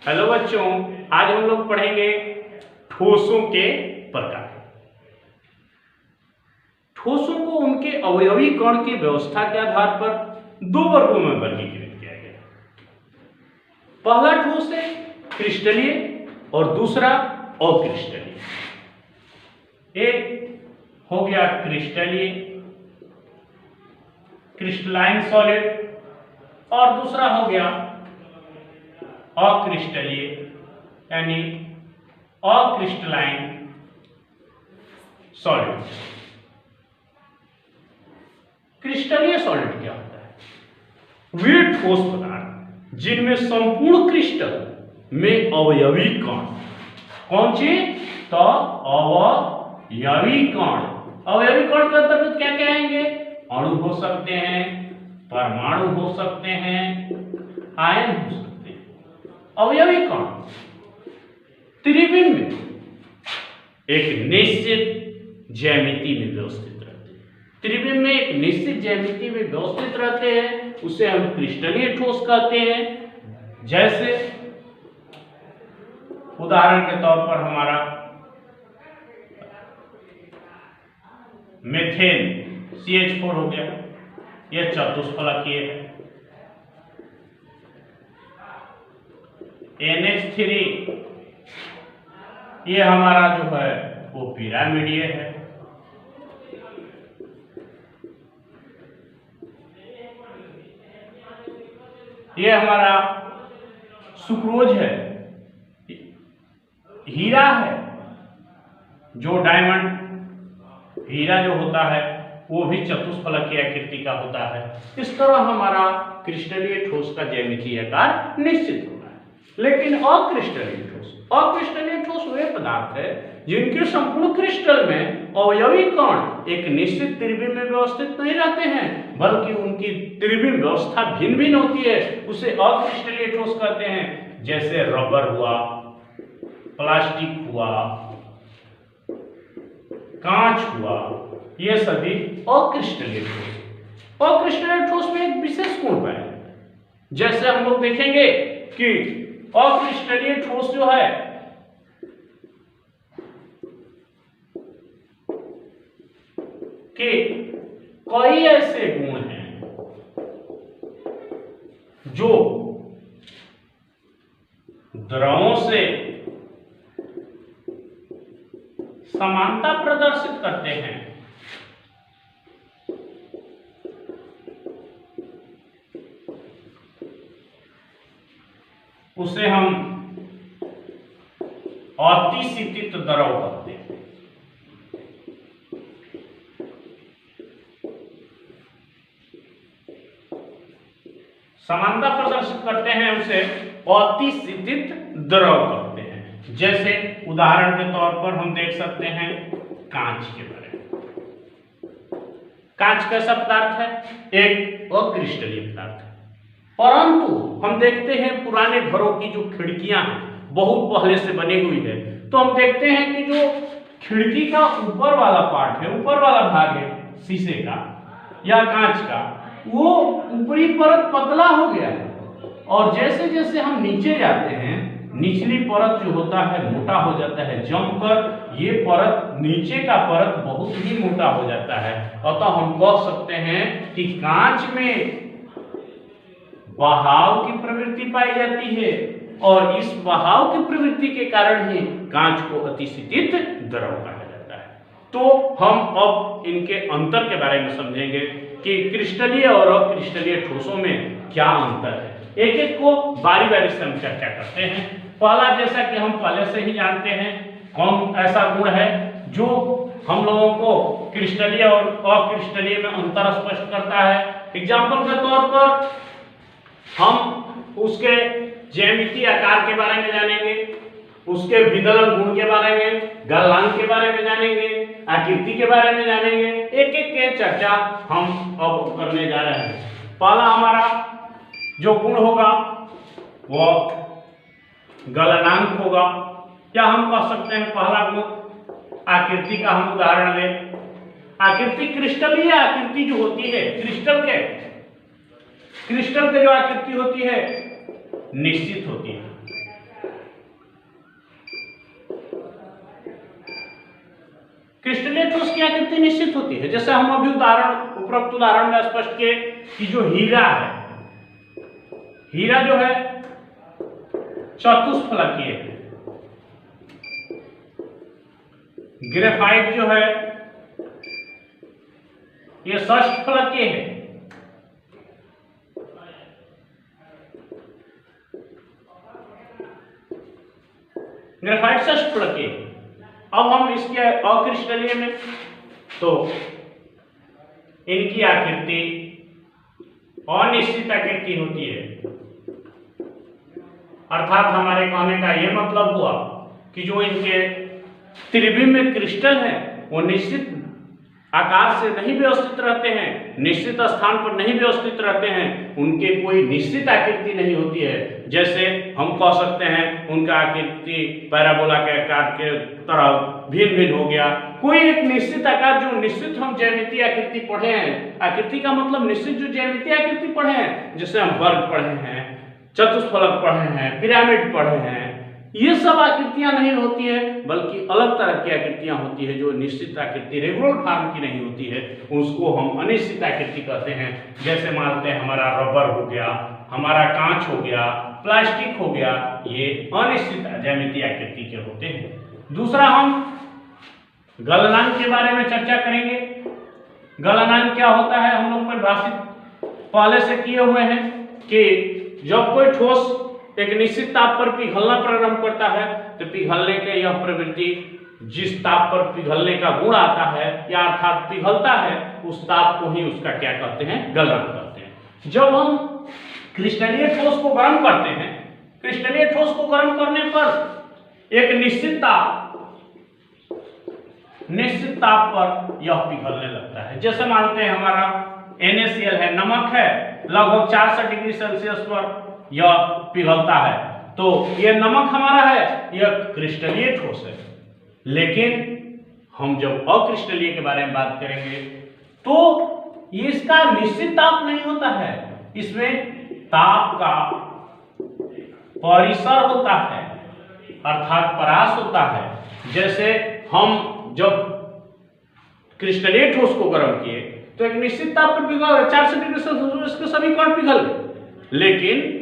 Hello बच्चों, आज हम लोग पढ़ेंगे ठोसों के प्रकार। ठोसों को उनके अवयवी कण की व्यवस्था के आधार पर दो वर्गों में वर्गीकृत किया गया। पहला ठोस है क्रिस्टलीय और दूसरा अक्रिस्टलीय। एक हो गया क्रिस्टलीय, क्रिस्टलाइन सॉलिड, और दूसरा हो गया अक्रिस्टलीय यानी अक्रिस्टलाइन सॉलिड। क्रिस्टलीय सॉलिड क्या होता है? वे ठोस पदार्थ जिनमें संपूर्ण क्रिस्टल में अवयवी कण, कौन सी? तो अवयवी कण। अवयवी कण के अंतर्गत क्या क्या आएंगे? अणु हो सकते हैं, परमाणु हो सकते हैं, आयन हो सकते हैं। अवयवी कण त्रिविम में एक निश्चित ज्यामिति में व्यवस्थित रहते हैं। त्रिविम में एक निश्चित ज्यामिति में व्यवस्थित रहते हैं, उसे हम क्रिस्टलीय ठोस कहते हैं। जैसे उदाहरण के तौर पर हमारा मीथेन CH4 हो गया, यह चतुष्फलकीय है। NH3 ये हमारा जो है वो पिरामिडीय है। ये हमारा सुक्रोज है, हीरा है, जो डायमंड हीरा जो होता है वो भी चतुष्फलकीय आकृति का होता है। इस तरह हमारा क्रिस्टलीय ठोस का ज्यामितीय आकार निश्चित होता है। लेकिन अक्रिस्टलीय ठोस वे पदार्थ है जिनके संपूर्ण क्रिस्टल में अवयवी कण एक निश्चित त्रिविम में व्यवस्थित नहीं रहते हैं, बल्कि उनकी त्रिविम व्यवस्था भिन्न भिन्न होती है। उसे अक्रिस्टलीय ठोस कहते हैं। जैसे रबर हुआ, प्लास्टिक हुआ, कांच हुआ, ये सभी अक्रिस्टलीय ठोस। अक्रिस्टलीय ठोस में एक विशेष गुण पाया जाता है। जैसे हम लोग देखेंगे कि अक्रिस्टलीय ठोस जो है कि कई ऐसे गुण हैं जो द्रवों से समानता प्रदर्शित करते हैं। उसे हम अतिशीतित द्रव कहते हैं। समानता प्रदर्शित करते हैं, उसे अतिशीतित द्रव कहते हैं। जैसे उदाहरण के तौर पर हम देख सकते हैं कांच के बारे में। कांच कैसा पदार्थ है? एक अक्रिस्टलीय पदार्थ है। परंतु हम देखते हैं पुराने घरों की जो खिड़कियां हैं, बहुत पहले से बनी हुई है, तो हम देखते हैं कि जो खिड़की का ऊपर वाला पार्ट है, ऊपर वाला भाग है शीशे का या कांच का, वो ऊपरी परत पतला हो गया है, और जैसे जैसे हम नीचे जाते हैं निचली परत जो होता है मोटा हो जाता है। जमकर ये परत, नीचे का परत बहुत ही मोटा हो जाता है। अतः हम कह सकते हैं कि कांच में बहाव की प्रवृत्ति पाई जाती है, और इस बहाव की प्रवृत्ति के कारण ही कांच को अतिशीतित द्रव कहा जाता है। तो हम अब इनके अंतर के बारे में समझेंगे कि क्रिस्टलीय और अक्रिस्टलीय ठोसों में क्या अंतर है। एक एक को बारी बारी से हम चर्चा करते हैं। पहला, जैसा कि हम पहले से ही जानते हैं, कौन ऐसा गुण है जो हम लोगों को क्रिस्टलीय और अक्रिस्टलीय में अंतर स्पष्ट करता है। एग्जाम्पल के तौर पर हम उसके ज्यामितीय आकार के बारे में जानेंगे, उसके विदलन गुण के बारे में, गलनांक के बारे में जानेंगे, आकृति के बारे में जानेंगे। एक एक के चर्चा हम अब करने जा रहे हैं। पहला हमारा जो गुण होगा वो गलनांक होगा, या हम कह सकते हैं पहला गुण आकृति का हम उदाहरण लें। आकृति क्रिस्टलीय आकृति जो होती है, क्रिस्टल की जो आकृति होती है निश्चित होती है। क्रिस्टलीय ठोस की आकृति निश्चित होती है। जैसे हम अभी उपरोक्त उदाहरण में स्पष्ट किए कि जो हीरा है, हीरा जो है चतुष्फलकीय है, ग्रेफाइट जो है ये षष्ठफलकीय है, ग्रेफाइट षष्ठफलकीय। अब हम इसके अक्रिस्टलीय में, तो इनकी आकृति अनिश्चित आकृति होती है। अर्थात हमारे कहने का यह मतलब हुआ कि जो इनके त्रिविम में क्रिस्टल है वो निश्चित आकार से नहीं व्यवस्थित रहते हैं, निश्चित स्थान पर नहीं व्यवस्थित रहते हैं, उनके कोई निश्चित आकृति नहीं होती है। जैसे हम कह सकते हैं उनका आकृति पैराबोला के आकार के तरह भिन्न भिन्न हो गया। कोई एक निश्चित आकार, जो निश्चित हम ज्यामितीय आकृति पढ़े हैं, आकृति का मतलब निश्चित जो ज्यामितीय आकृति पढ़े हैं, जैसे हम वर्ग पढ़े हैं, चतुष्फलक पढ़े हैं, पिरामिड पढ़े हैं, ये सब आकृतियां नहीं होती है, बल्कि अलग तरह की आकृतियां होती है जो निश्चित आकृति रेगुलर फॉर्म की नहीं होती है, उसको हम अनिश्चित आकृति कहते हैं। जैसे मानते हैं हमारा रबर हो गया, हमारा कांच हो गया, प्लास्टिक हो गया, ये अनिश्चित ज्यामितीय आकृति के होते हैं। दूसरा, हम गलनांक के बारे में चर्चा करेंगे। गलनांक क्या होता है, हम लोग परिभाषित पहले से किए हुए हैं कि जब कोई ठोस एक निश्चित ताप पर पिघलना प्रारंभ करता है तो पिघलने के यह प्रवृत्ति जिस ताप पर पिघलने का गुण आता है या अर्थात पिघलता है, उस ताप को ही उसका क्या कहते हैं, गलनांक कहते हैं। जब हम क्रिस्टलीय ठोस को गर्म करते हैं, क्रिस्टलीय ठोस को गर्म करने पर एक निश्चित ताप पर यह पिघलने लगता है। जैसे मानते हैं हमारा NaCl है, नमक है, लगभग 400 डिग्री सेल्सियस पर यह पिघलता है, तो यह नमक हमारा है, यह क्रिस्टलीय ठोस है। लेकिन हम जब अक्रिस्टलीय के बारे में बात करेंगे तो इसका निश्चित ताप नहीं होता है, इसमें ताप का परिसर होता है, अर्थात परास होता है। जैसे हम जब क्रिस्टलीय ठोस को गर्म किए तो एक निश्चित ताप पर पिघल 400 डिग्री सेल्सियस के सभी कण पिघल गए। लेकिन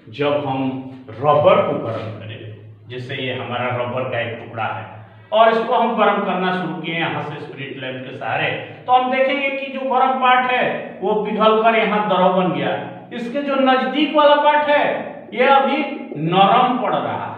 जब हम रबर को गर्म करें, जैसे ये हमारा रबर का एक टुकड़ा है और इसको हम गर्म करना शुरू किए यहाँ से स्पिरिट लैंप के सहारे, तो हम देखेंगे कि जो गर्म पार्ट है वो पिघल कर यहाँ द्रव बन गया। इसके जो नजदीक वाला पार्ट है ये अभी नरम पड़ रहा है,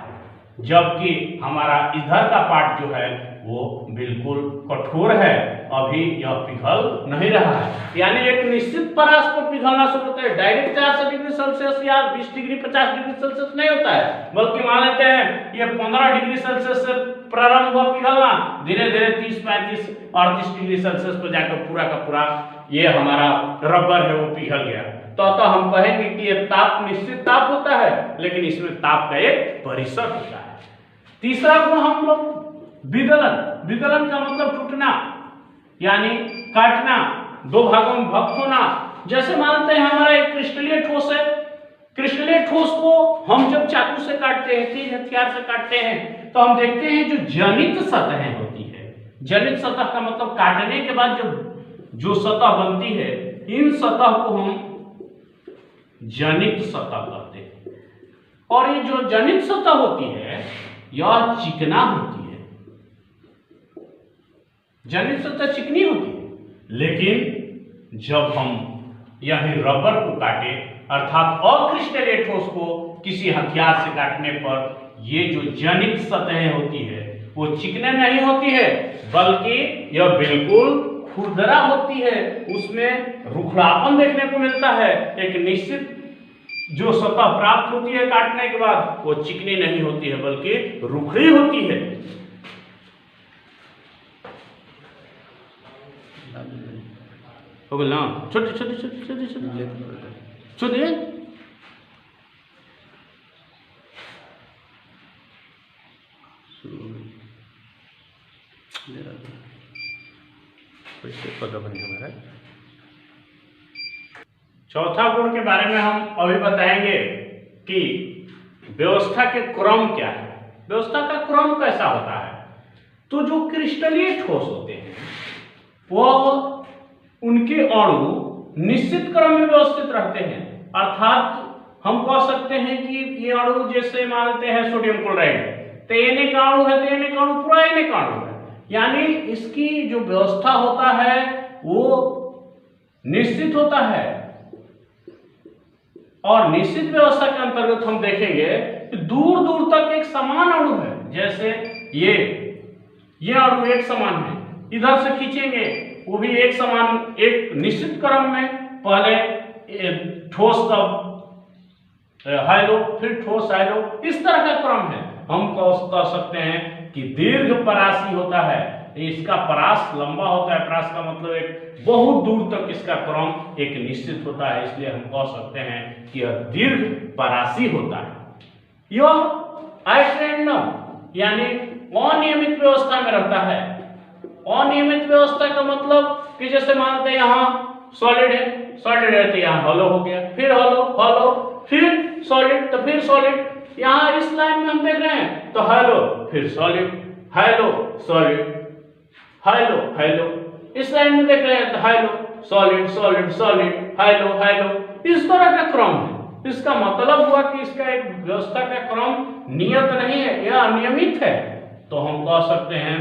जबकि हमारा इधर का पार्ट जो है वो बिल्कुल कठोर है, अभी यह पिघल नहीं रहा है। यानी एक निश्चित परास पर पिघलना शुरू होता है, डायरेक्ट 400 डिग्री सेल्सियस या 20 डिग्री 50 डिग्री सेल्सियस नहीं होता है, बल्कि मान लेते हैं ये 15 डिग्री सेल्सियस से प्रारंभ हुआ पिघलना, धीरे धीरे 30, 35, 38 डिग्री सेल्सियस पर जाकर पूरा का पूरा ये हमारा रबर है वो पिघल गया। तो हम कहेंगे कि यह ताप निश्चित ताप होता है, लेकिन इसमें ताप का एक परिसर होता है। तीसरा गुण हम लोग विदलन, विदलन का मतलब टूटना यानी काटना, दो भागों में भक्त होना। जैसे मानते हैं हमारा एक क्रिस्टलीय ठोस है, क्रिस्टलीय ठोस को हम जब चाकू से काटते हैं, तेज हथियार से काटते हैं, तो हम देखते हैं जो जनित सतहें होती है, जनित सतह का मतलब काटने के बाद जो सतह बनती है, इन सतह को हम जनित सतह कहते हैं। और ये जो जनित सतह होती है यह चिकना होती है, जनित सतह चिकनी होती है। लेकिन जब हम यही रबर को काटे, अर्थात अक्रिस्टलीय ठोस को किसी हथियार से काटने पर ये जो जनित सतहें होती है वो चिकने नहीं होती है, बल्कि यह बिल्कुल खुरदरा होती है, उसमें रुखड़ापन देखने को मिलता है। एक निश्चित जो सतह प्राप्त होती है काटने के बाद वो चिकनी नहीं होती है, बल्कि रुखड़ी होती है। हो गया ना, छोटे छोटे छोटे छोटे छोटे छोटे चौथा गुण के बारे में हम अभी बताएंगे कि व्यवस्था के क्रम क्या है, व्यवस्था का क्रम कैसा होता है। तो जो क्रिस्टलीय ठोस होते हैं वह उनके अणु निश्चित क्रम में व्यवस्थित रहते हैं, अर्थात हम कह सकते हैं कि ये अणु जैसे मानते हैं सोडियम क्लोराइड, तो Na का अणु है तो Na का अणु पूरा Na का अणु है, यानी इसकी जो व्यवस्था होता है वो निश्चित होता है। और निश्चित व्यवस्था के अंतर्गत हम देखेंगे कि दूर दूर तक एक समान अणु है, जैसे ये अणु एक समान है, इधर से खींचेंगे वो भी एक समान, एक निश्चित क्रम में, पहले ठोस तब हाइलो फिर ठोस हाइलो, इस तरह का क्रम है। हम कह सकते हैं कि दीर्घ परासी होता है, इसका परास लंबा होता है, परास का मतलब एक बहुत दूर तक इसका क्रम एक निश्चित होता है, इसलिए हम कह सकते हैं कि यह दीर्घ परासी होता है। यह एट रैंडम यानी अनियमित व्यवस्था में रहता है। अनियमित व्यवस्था का मतलब कि जैसे मानते हैं यहाँ सॉलिड है तो यहाँ हॉलो हो गया, फिर हॉलो फिर सॉलिड तो फिर सॉलिड, यहाँ इस लाइन में हम देख रहे हैं तो हाइलो फिर सॉलिड, हाइलो सॉलिड, हाइलो, इस लाइन में देख रहे हैं तो high-low solid solid solid, high-low, इस तरह का क्रम है। इसका मतलब हुआ कि इसका एक व्यवस्था का क्रम नियत नहीं है, यह अनियमित है। तो हम कह सकते हैं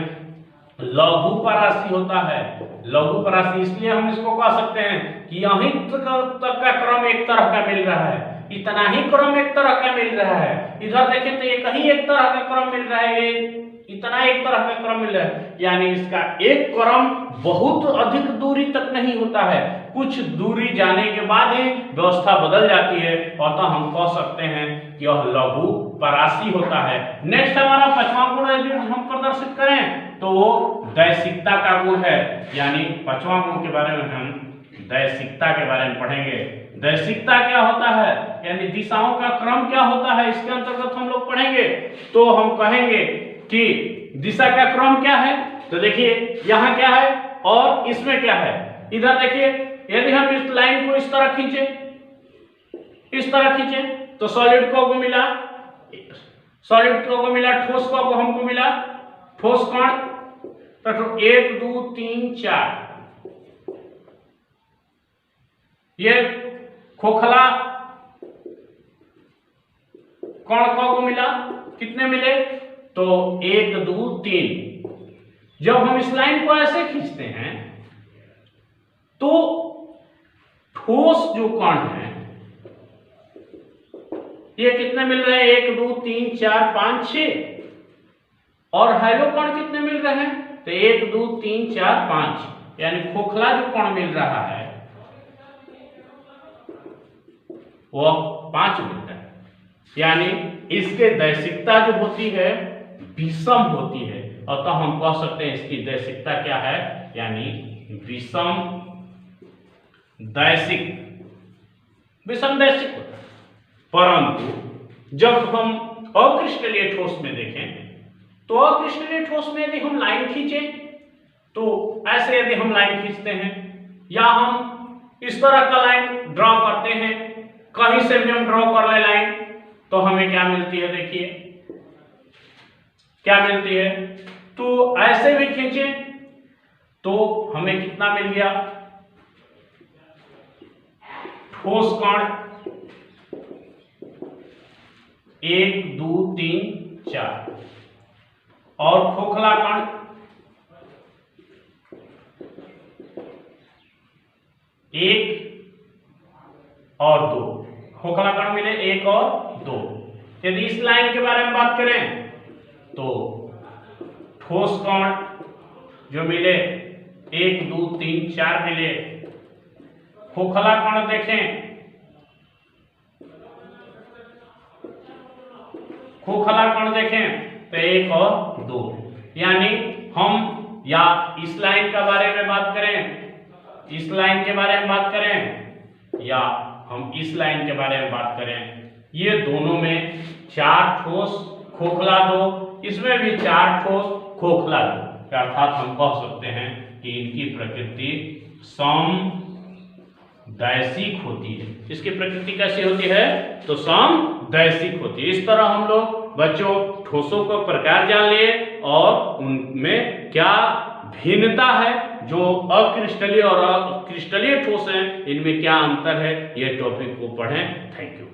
लघु परासी होता है। लघु परासी इसलिए हम इसको कह सकते हैं कि यहीं तक का क्रम एक तरह का मिल रहा है, इतना ही क्रम एक तरह का मिल रहा है। इधर देखें तो ये कहीं एक तरह का क्रम मिल रहा है, ये इतना एक तरह का क्रम मिल रहा है, यानी इसका एक क्रम बहुत अधिक दूरी तक नहीं होता है, कुछ दूरी जाने के बाद ही व्यवस्था बदल जाती है, अतः हम कह सकते हैं कि यह लघु परासी होता है। नेक्स्ट हमारा पांचवा गुण यदि हम प्रदर्शित करें तो वो दैशिकता का गुण है, यानी पांचवा गुण के बारे में हम दैशिकता के बारे में पढ़ेंगे। दैशिकता क्या होता है, यानी दिशाओं का क्रम क्या होता है, इसके अंतर्गत हम लोग पढ़ेंगे। तो हम कहेंगे कि दिशा का क्रम क्या है, तो देखिए यहाँ क्या है और इसमें क्या है। इधर देखिए यदि हम इस लाइन को इस तरह खींचे तो सॉलिड को मिला, ठोस को हमको मिला, ठोस कण तो 1 2 3 4, ये खोखला कण को मिला, कितने मिले तो 1 2 3। जब हम इस लाइन को ऐसे खींचते हैं तो ठोस जो कण है ये कितने मिल रहे हैं 1 2 3 4 5 6, और हाइलो कण कितने मिल रहे हैं तो 1 2 3 4 5, यानी खोखला जो कण मिल रहा है वह 5 मिलता है, यानी इसके दैशिकता जो होती है विषम होती है, अतः हम कह सकते हैं इसकी दैशिकता क्या है, यानी विषम दैशिक होता है। परंतु जब हम अक्रिस्टलीय ठोस में देखें तो अक्रिस्टलीय ठोस में यदि हम लाइन खींचें तो ऐसे यदि हम लाइन खींचते हैं या हम इस तरह का लाइन ड्रॉ करते हैं, कहीं से भी हम ड्रॉ कर ले लाइन तो हमें क्या मिलती है, देखिए क्या मिलती है। तो ऐसे भी खींचे तो हमें कितना मिल गया, ठोस कण 1 2 3 4 और खोखला कण 1 और 2, खोखला कण मिले 1 और 2। यदि इस लाइन के बारे में बात करें तो ठोस कण जो मिले 1 2 3 4 मिले, खोखला कण देखें, तो 1 और 2, यानी हम या इस लाइन के बारे में बात करें, इस लाइन के बारे में बात करें या हम इस लाइन के बारे में बात करें, ये दोनों में 4 ठोस खोखला 2, इसमें भी 4 ठोस खोखला 2, अर्थात हम कह सकते हैं कि इनकी प्रकृति दैसिक होती है। इसकी प्रकृति कैसी होती है? तो समदैशिक होती है। इस तरह हम लोग बच्चों ठोसों को प्रकार जान लिए और उनमें क्या भिन्नता है, जो अक्रिस्टलीय और क्रिस्टलीय ठोस हैं इनमें क्या अंतर है, ये टॉपिक को पढ़ें। Thank you.